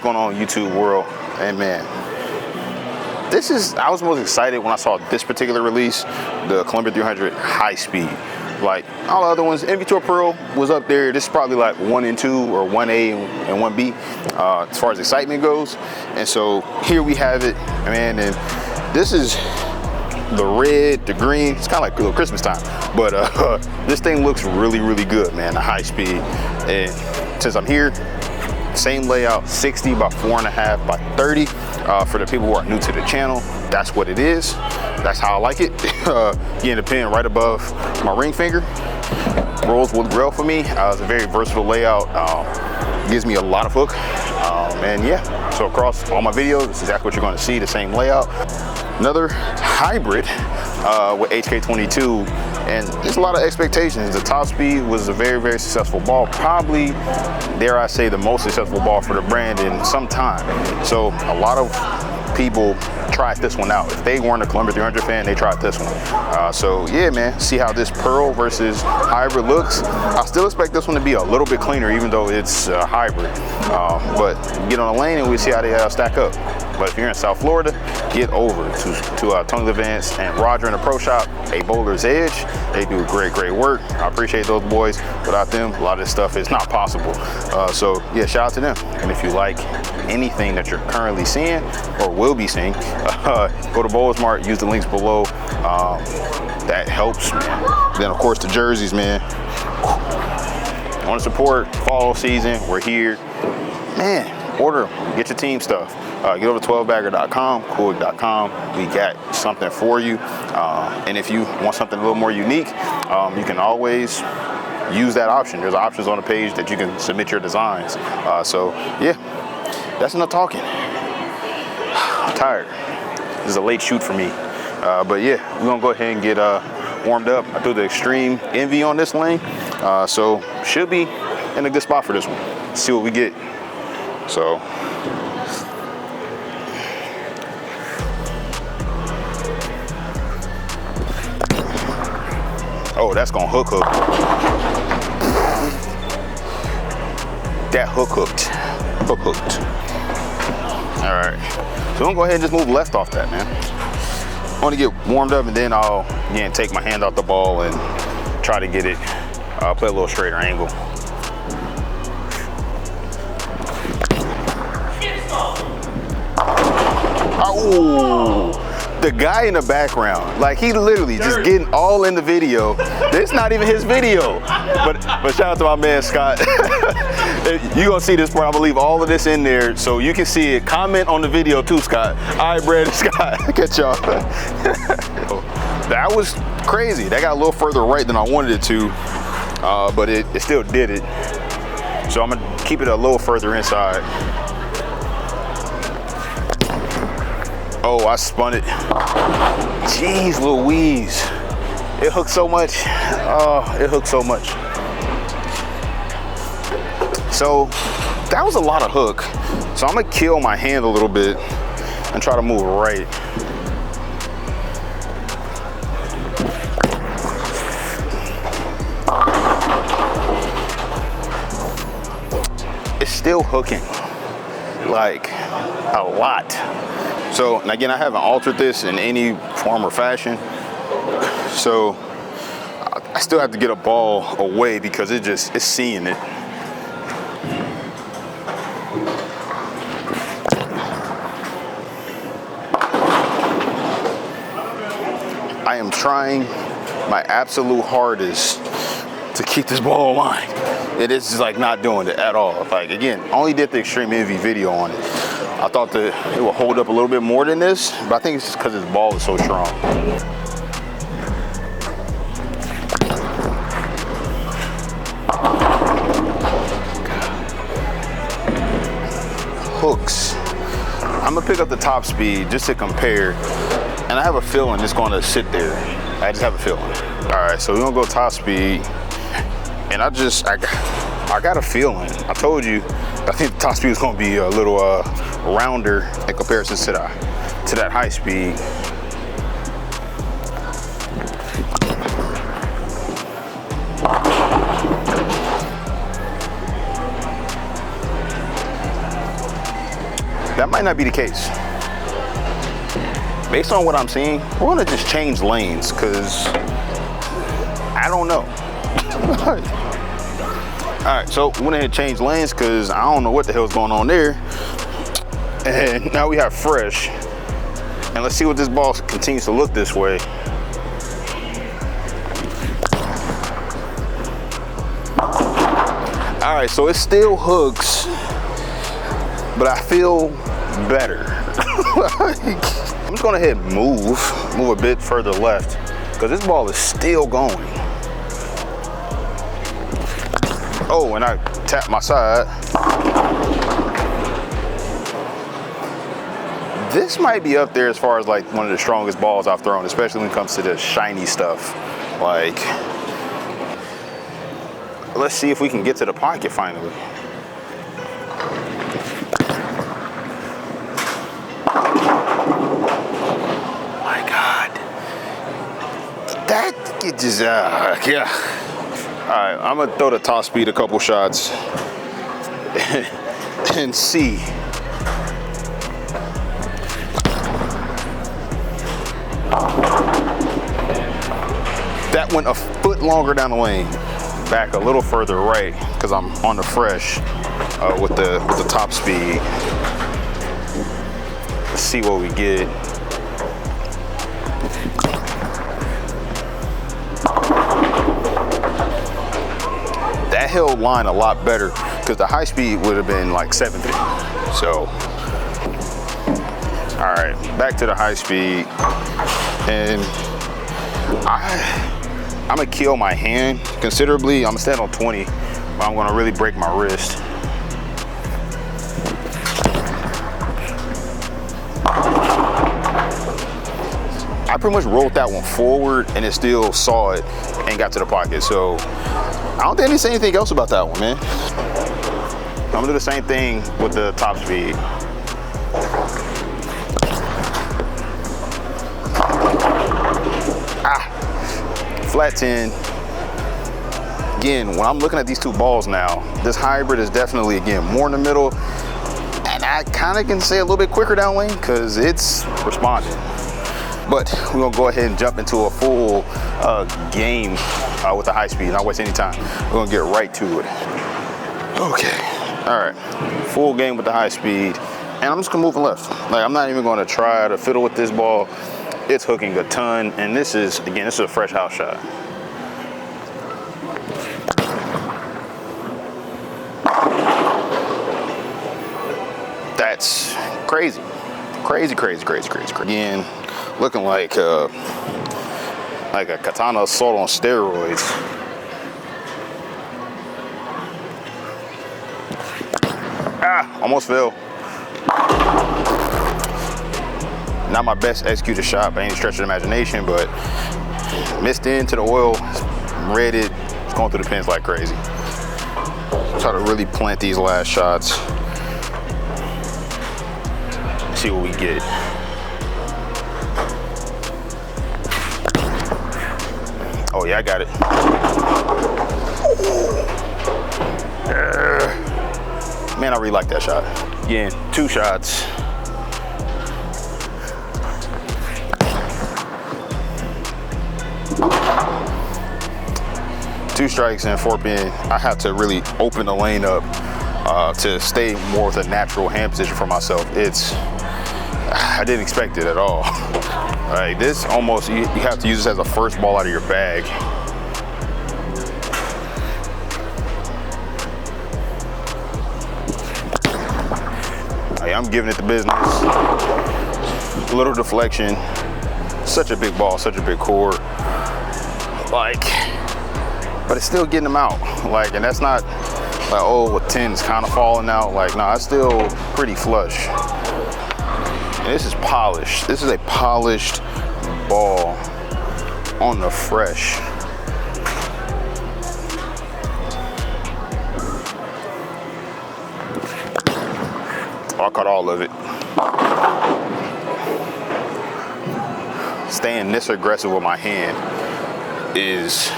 going on YouTube world? And man, I was most excited when I saw this particular release, the Columbia 300 high speed. Like all the other ones, MV2 Pearl was up there. This is probably like 1 and 2 or 1A and 1B as far as excitement goes. And so here we have it, man. And this is the red, the green. It's kind of like a little Christmas time, but this thing looks really, really good, man. The high speed. And since I'm here, same layout, 60 by 4.5 by 30. For the people who are new to the channel, that's what it is. That's how I like it. Getting the pin right above my ring finger. Rolls with grill for me. It's a very versatile layout. Gives me a lot of hook. And yeah, so across all my videos, this is exactly what you're going to see, the same layout. Another hybrid with HK22, and there's a lot of expectations. The top speed was a very, very successful ball, probably, dare I say, the most successful ball for the brand in some time. So a lot of people tried this one out. If they weren't a Columbia 300 fan, they tried this one. So yeah, man, see how this Pearl versus hybrid looks. I still expect this one to be a little bit cleaner, even though it's hybrid. But get on the lane and we see how they stack up. But if you're in South Florida, get over to Tony Levance and Roger in the pro shop, a Bowler's Edge. They do great, great work. I appreciate those boys. Without them, a lot of this stuff is not possible. So yeah, shout out to them. And if you like anything that you're currently seeing or will be seeing, go to Bowlersmart, use the links below. That helps, man. Then of course the jerseys, man. You want to support fall season? We're here, man. Order them, get your team stuff. Get over to 12bagger.com, cool.com. We got something for you. And if you want something a little more unique, you can always use that option. There's options on the page that you can submit your designs. So yeah, that's enough talking. I'm tired. This is a late shoot for me. But yeah, we're gonna go ahead and get warmed up. I threw the Extreme Envy on this lane. So should be in a good spot for this one. Let's see what we get. So oh, that's gonna hook. That hooked. All right, so I'm gonna go ahead and just move left off that, man. I want to get warmed up and then I'll again take my hand off the ball and try to get it, play a little straighter angle. Oh, the guy in the background, like he literally just getting all in the video. It's not even his video, but shout out to my man Scott. You gonna see this part. I'm gonna leave all of this in there so you can see it. Comment on the video too, Scott. All right, Brad and Scott, catch y'all. That was crazy. That got a little further right than I wanted it to, but it still did it. So I'm gonna keep it a little further inside. Oh, I spun it. Jeez Louise. It hooked so much. Oh, it hooked so much. So that was a lot of hook. So I'm gonna kill my hand a little bit and try to move right. It's still hooking, like a lot. So, and again, I haven't altered this in any form or fashion. So I still have to get a ball away because it's seeing it. I am trying my absolute hardest to keep this ball aligned. It is just like not doing it at all. Like again, I only did the Extreme Envy video on it. I thought that it would hold up a little bit more than this, but I think it's just because this ball is so strong. Hooks. I'm gonna pick up the top speed just to compare, and I have a feeling it's gonna sit there. I just have a feeling. All right, so we're gonna go top speed, and I got a feeling. I told you, I think the top speed is gonna be a little rounder in comparison to that high speed. that might not be the case. Based on what I'm seeing, we're gonna just change lanes, because I don't know. All right, so we went ahead and changed lanes because I don't know what the hell's going on there. And now we have fresh. And let's see what this ball continues to look this way. All right, so it still hooks, but I feel better. I'm just gonna hit move a bit further left, because this ball is still going. Oh, and I tapped my side. This might be up there as far as like one of the strongest balls I've thrown, especially when it comes to the shiny stuff. Like, let's see if we can get to the pocket finally. That get just yeah. All right, I'm gonna throw the top speed a couple shots and see. That went a foot longer down the lane, back a little further right, because I'm on the fresh with the top speed. Let's see what we get. That held line a lot better, because the high speed would have been like 70. So, all right, back to the high speed. And I'm gonna kill my hand considerably. I'm gonna stand on 20, but I'm gonna really break my wrist. I pretty much rolled that one forward and it still saw it and got to the pocket. So I don't think I need to say anything else about that one, man. I'm gonna do the same thing with the top speed. Flat 10. Again, when I'm looking at these two balls now, this hybrid is definitely, again, more in the middle. And I kind of can say a little bit quicker down lane because it's responding. But we're gonna go ahead and jump into a full game with the high speed, not waste any time. We're gonna get right to it. Okay, all right, full game with the high speed. And I'm just gonna move left. Like, I'm not even gonna try to fiddle with this ball. It's hooking a ton, and this is, again, this is a fresh house shot. That's crazy. Crazy, crazy, crazy, crazy, crazy. Again, looking like a katana assault on steroids. Almost fell. Not my best executed shot by any stretch of the imagination, but missed into the oil, read it, it's going through the pins like crazy. Try to really plant these last shots. See what we get. Oh yeah, I got it. Man, I really like that shot. Again, 2 shots. Two strikes and 4 pin. I have to really open the lane up to stay more with a natural hand position for myself. I didn't expect it at all. Like this, almost you have to use this as a first ball out of your bag. I'm giving it the business. A little deflection. Such a big ball, such a big core. Like, but it's still getting them out. Like, and that's not like, oh, a 10's kind of falling out. Like, nah, it's still pretty flush. And this is polished. This is a polished ball on the fresh. I caught all of it. Staying this aggressive with my hand is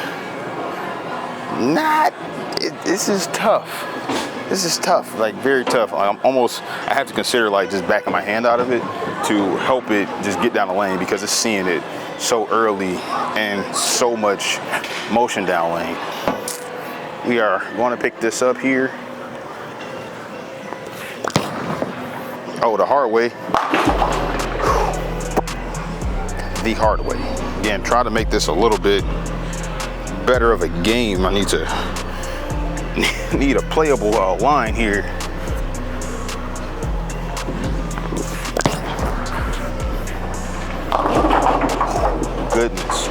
not, this is tough. this is tough, like very tough. I have to consider like just backing my hand out of it to help it just get down the lane, because it's seeing it so early and so much motion down lane. We are going to pick this up here. Oh, the hard way. The hard way. Again, try to make this a little bit better of a game. I need a playable line here. Goodness.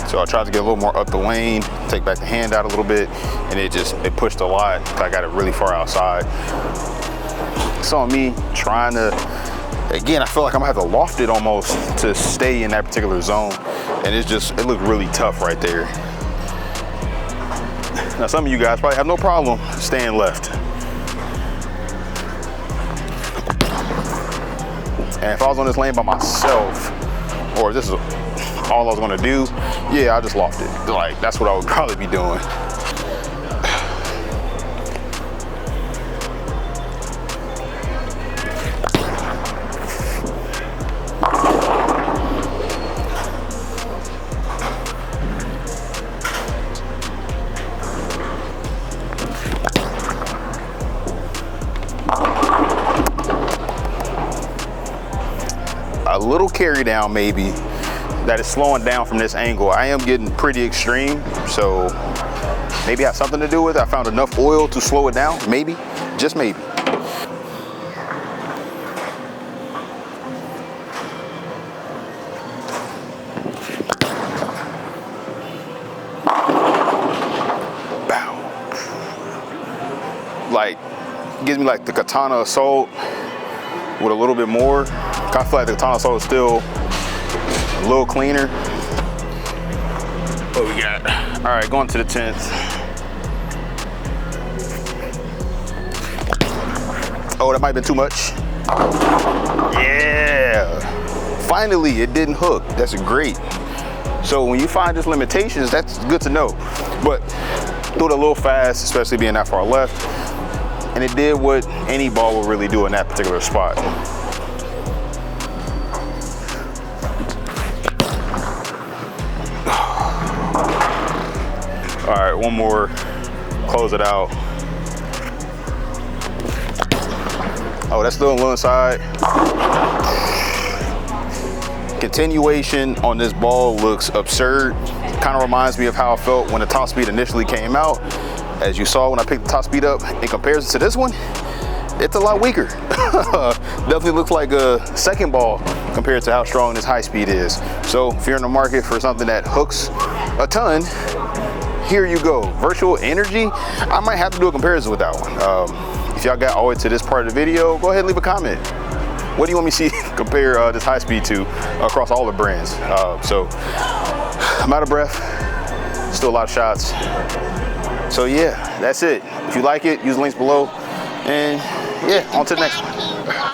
So I tried to get a little more up the lane, take back the hand out a little bit, and it pushed a lot. I got it really far outside. It's on me trying to, again, I feel like I'm gonna have to loft it almost to stay in that particular zone. And it looked really tough right there. Now some of you guys probably have no problem staying left. And if I was on this lane by myself, or this is all I was gonna do, yeah, I just loft it. Like, that's what I would probably be doing. A little carry down maybe that is slowing down from this angle. I am getting pretty extreme, so maybe it has something to do with it. I found enough oil to slow it down, maybe, just maybe. Bow. Like, gives me like the Katana Assault with a little bit more. I feel like the Katana Assault is still a little cleaner. What we got? All right, going to the 10th. Oh, that might have been too much. Yeah. Finally, it didn't hook. That's great. So when you find these limitations, that's good to know. But threw it a little fast, especially being that far left. And it did what any ball would really do in that particular spot. All right, one more, close it out. Oh, that's still on the inside. Continuation on this ball looks absurd. Kind of reminds me of how I felt when the top speed initially came out. As you saw when I picked the top speed up, in comparison to this one, it's a lot weaker. Definitely looks like a second ball compared to how strong this high speed is. So if you're in the market for something that hooks a ton, here you go. Virtual Energy, I might have to do a comparison with that one. If y'all got all the way to this part of the video, go ahead and leave a comment. What do you want me to see compare this high speed to across all the brands? So I'm out of breath, still a lot of shots. So yeah, that's it. If you like it, use the links below, and yeah, on to the next one.